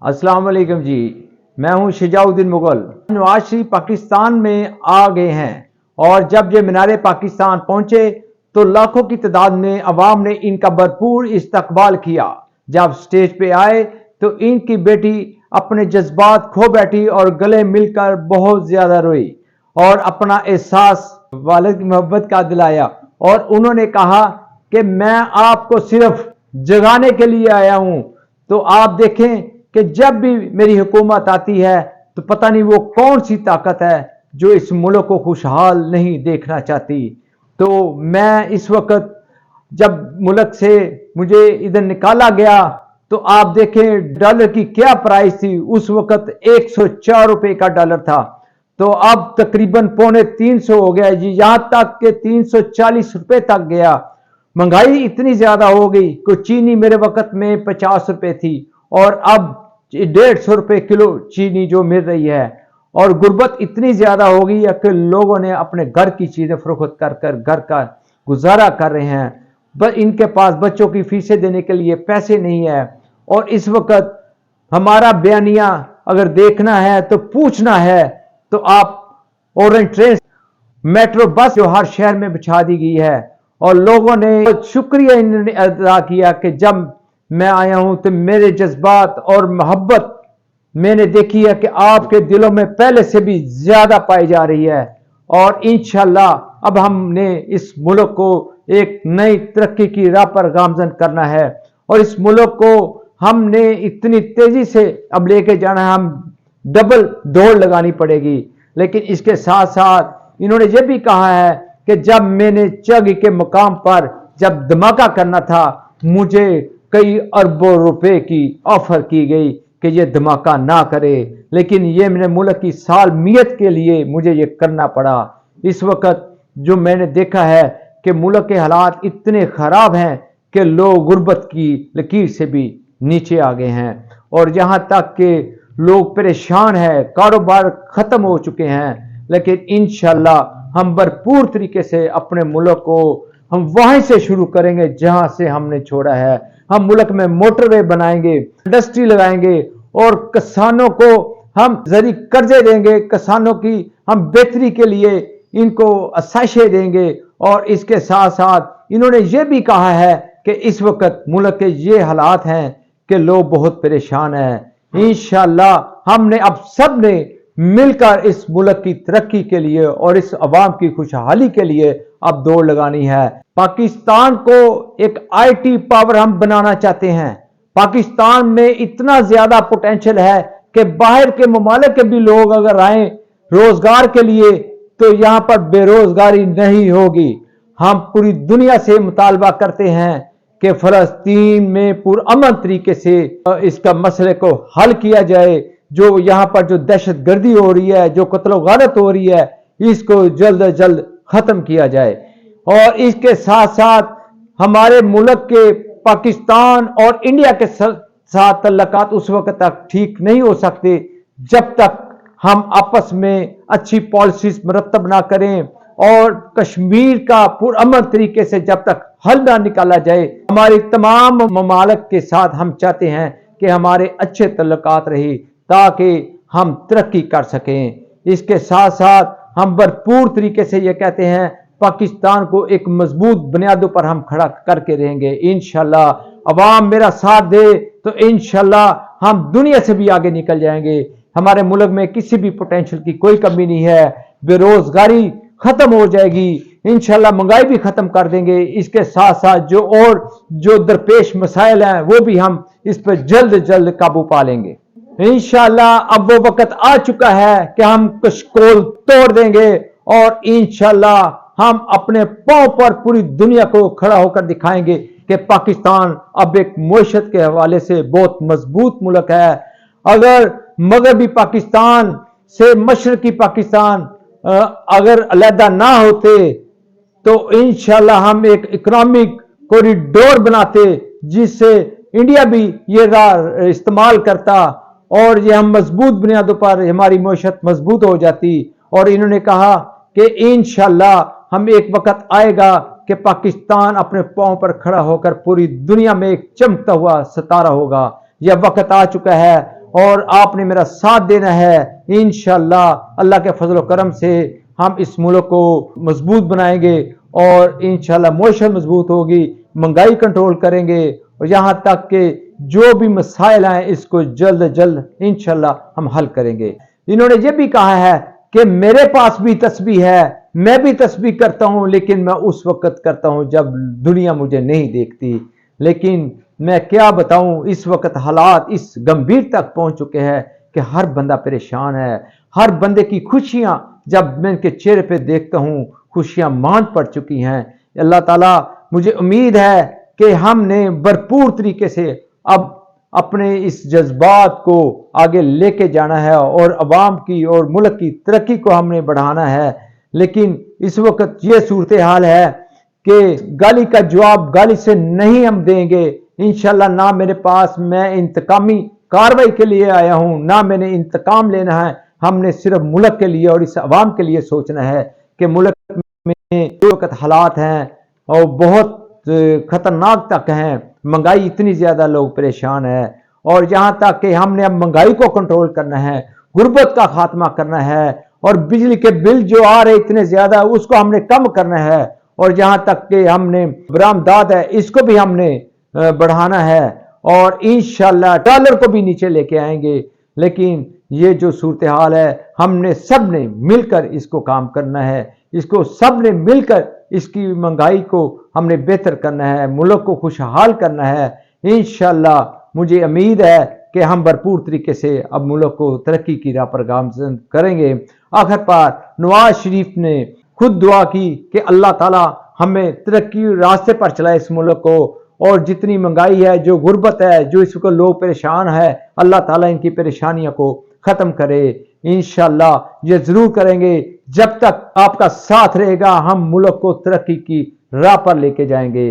अस्सलाम वालेकुम जी। मैं हूं शजाउद्दीन मुगल। नवाज शरीफ पाकिस्तान में आ गए हैं और जब ये मीनारे पाकिस्तान पहुंचे तो लाखों की तादाद में अवाम ने इनका भरपूर इस्तकबाल किया। जब स्टेज पे आए तो इनकी बेटी अपने जज्बात खो बैठी और गले मिलकर बहुत ज्यादा रोई और अपना एहसास वालिद की मोहब्बत का दिलाया। और उन्होंने कहा कि मैं आपको सिर्फ जगाने के लिए आया हूं। तो आप देखें कि जब भी मेरी हुकूमत आती है तो पता नहीं वो कौन सी ताकत है जो इस मुल्क को खुशहाल नहीं देखना चाहती। तो मैं इस वक्त जब मुल्क से मुझे इधर निकाला गया तो आप देखें डॉलर की क्या प्राइस थी। उस वक्त 104 रुपए का डॉलर था, तो अब तकरीबन पौने 300 हो गया जी, यहां तक कि 340 रुपए तक गया। महंगाई इतनी ज्यादा हो गई कि चीनी मेरे वक्त में 50 रुपए थी और अब 150 रुपए किलो चीनी जो मिल रही है। और गुर्बत इतनी ज्यादा हो गई है कि लोगों ने अपने घर की चीजें फरोख्त कर कर घर का गुजारा कर रहे हैं। बस इनके पास बच्चों की फीसें देने के लिए पैसे नहीं है। और इस वक्त हमारा बयानिया अगर देखना है तो पूछना है तो आप ऑरेंज ट्रेन मेट्रो बस जो हर शहर में बिछा दी गई है और लोगों ने शुक्रिया इन्होंने अदा किया कि जब मैं आया हूं तो मेरे जज्बात और मोहब्बत मैंने देखी है कि आपके दिलों में पहले से भी ज्यादा पाई जा रही है। और इंशाल्लाह अब हमने इस मुल्क को एक नई तरक्की की राह पर गामजन करना है और इस मुल्क को हमने इतनी तेजी से अब लेके जाना है। हम डबल दौड़ लगानी पड़ेगी। लेकिन इसके साथ साथ इन्होंने यह भी कहा है कि जब मैंने चग के मुकाम पर जब धमाका करना था मुझे कई अरबों रुपए की ऑफर की गई कि ये धमाका ना करे, लेकिन ये मेरे मुल्क की सालमियत के लिए मुझे ये करना पड़ा। इस वक्त जो मैंने देखा है कि मुल्क के हालात इतने खराब हैं कि लोग गुर्बत की लकीर से भी नीचे आ गए हैं और यहां तक कि लोग परेशान हैं, कारोबार खत्म हो चुके हैं। लेकिन इंशाल्लाह हम भरपूर तरीके से अपने मुल्क को हम वहीं से शुरू करेंगे जहां से हमने छोड़ा है। हम मुल्क में मोटरवे बनाएंगे, इंडस्ट्री लगाएंगे और किसानों को हम जरी कर्जे देंगे, किसानों की हम बेहतरी के लिए इनको आसाइशें देंगे। और इसके साथ साथ इन्होंने ये भी कहा है कि इस वक्त मुल्क के ये हालात हैं कि लोग बहुत परेशान हैं। इंशाल्लाह हमने अब सब ने मिलकर इस मुल्क की तरक्की के लिए और इस अवाम की खुशहाली के लिए अब दौड़ लगानी है। पाकिस्तान को एक आईटी पावर हम बनाना चाहते हैं। पाकिस्तान में इतना ज्यादा पोटेंशियल है कि बाहर के ममालिक के भी लोग अगर आए रोजगार के लिए तो यहां पर बेरोजगारी नहीं होगी। हम पूरी दुनिया से मुतालबा करते हैं कि फलस्तीन में पुरअमन तरीके से इसका मसले को हल किया जाए। जो यहां पर जो दहशत गर्दी हो रही है, जो कत्ल गारत हो रही है, इसको जल्द अज जल्द खत्म किया जाए। और इसके साथ साथ हमारे मुल्क के पाकिस्तान और इंडिया के साथ तल्लकात उस वक्त तक ठीक नहीं हो सकते जब तक हम आपस में अच्छी पॉलिसीज मरतब ना करें और कश्मीर का पुरअमन तरीके से जब तक हल ना निकाला जाए। हमारी तमाम ममालिक के साथ हम चाहते हैं कि हमारे अच्छे तल्लकात रहे ताकि हम तरक्की कर सकें। इसके साथ साथ हम भरपूर तरीके से ये कहते हैं पाकिस्तान को एक मजबूत बुनियादों पर हम खड़ा करके रहेंगे। इंशाल्लाह अवाम मेरा साथ दे तो इंशाल्लाह हम दुनिया से भी आगे निकल जाएंगे। हमारे मुल्क में किसी भी पोटेंशियल की कोई कमी नहीं है। बेरोजगारी खत्म हो जाएगी, इंशाल्लाह महंगाई भी खत्म कर देंगे। इसके साथ साथ जो दरपेश मसाइल हैं वो भी हम इस पर जल्द जल्द काबू पा लेंगे। इंशाल्लाह अब वो वक्त आ चुका है कि हम कशकोल तोड़ देंगे और इंशाल्लाह हम अपने पांव पर पूरी दुनिया को खड़ा होकर दिखाएंगे कि पाकिस्तान अब एक मुआशरत के हवाले से बहुत मजबूत मुल्क है। अगर मगरबी पाकिस्तान से मशरकी पाकिस्तान अगर अलहदा ना होते तो इंशाल्लाह हम एक इकोनॉमिक कॉरिडोर बनाते जिससे इंडिया भी ये राह इस्तेमाल करता और ये हम मजबूत बुनियादों पर हमारी मुआशरत मजबूत हो जाती। और इन्होंने कहा कि इंशाल्लाह हम एक वक्त आएगा कि पाकिस्तान अपने पांव पर खड़ा होकर पूरी दुनिया में एक चमकता हुआ सितारा होगा। यह वक्त आ चुका है اور آپ نے میرا ساتھ دینا ہے. انشاءاللہ اللہ کے فضل و کرم سے ہم اس ملک کو مضبوط بنائیں گے اور انشاءاللہ معیشت مضبوط ہوگی, مہنگائی کنٹرول کریں گے, اور یہاں تک کہ جو بھی مسائل ہیں اس کو جلد از جلد انشاءاللہ ہم حل کریں گے. انہوں نے یہ بھی کہا ہے کہ میرے پاس بھی تسبیح ہے, میں بھی تسبیح کرتا ہوں, لیکن میں اس وقت کرتا ہوں جب دنیا مجھے نہیں دیکھتی. لیکن میں کیا بتاؤں, اس وقت حالات اس گمبھیر تک پہنچ چکے ہیں کہ ہر بندہ پریشان ہے. ہر بندے کی خوشیاں جب میں ان کے چہرے پہ دیکھتا ہوں خوشیاں مان پڑ چکی ہیں. اللہ تعالیٰ, مجھے امید ہے کہ ہم نے بھرپور طریقے سے اب اپنے اس جذبات کو آگے لے کے جانا ہے اور عوام کی اور ملک کی ترقی کو ہم نے بڑھانا ہے. لیکن اس وقت یہ صورتحال ہے کہ گالی کا جواب گالی سے نہیں ہم دیں گے انشاءاللہ. نہ میرے پاس میں انتقامی کارروائی کے لیے آیا ہوں, نہ میں نے انتقام لینا ہے. ہم نے صرف ملک کے لیے اور اس عوام کے لیے سوچنا ہے کہ ملک میں جو وقت حالات ہیں اور بہت خطرناک تک ہیں, مہنگائی اتنی زیادہ, لوگ پریشان ہیں, اور یہاں تک کہ ہم نے اب مہنگائی کو کنٹرول کرنا ہے, غربت کا خاتمہ کرنا ہے, اور بجلی کے بل جو آ رہے اتنے زیادہ اس کو ہم نے کم کرنا ہے, اور جہاں تک کہ ہم نے برآمدات ہے اس کو بھی ہم نے بڑھانا ہے, اور انشاءاللہ ڈالر کو بھی نیچے لے کے آئیں گے. لیکن یہ جو صورتحال ہے ہم نے سب نے مل کر اس کو کام کرنا ہے, اس کو سب نے مل کر اس کی مہنگائی کو ہم نے بہتر کرنا ہے, ملک کو خوشحال کرنا ہے. انشاءاللہ مجھے امید ہے کہ ہم بھرپور طریقے سے اب ملک کو ترقی کی راہ پر گامزن کریں گے. آخر پر نواز شریف نے خود دعا کی کہ اللہ تعالی ہمیں ترقی راستے پر چلائے اس ملک کو, اور جتنی مہنگائی ہے, جو غربت ہے, جو اس کو لوگ پریشان ہے, اللہ تعالیٰ ان کی پریشانیوں کو ختم کرے. انشاءاللہ یہ ضرور کریں گے. جب تک آپ کا ساتھ رہے گا ہم ملک کو ترقی کی راہ پر لے کے جائیں گے.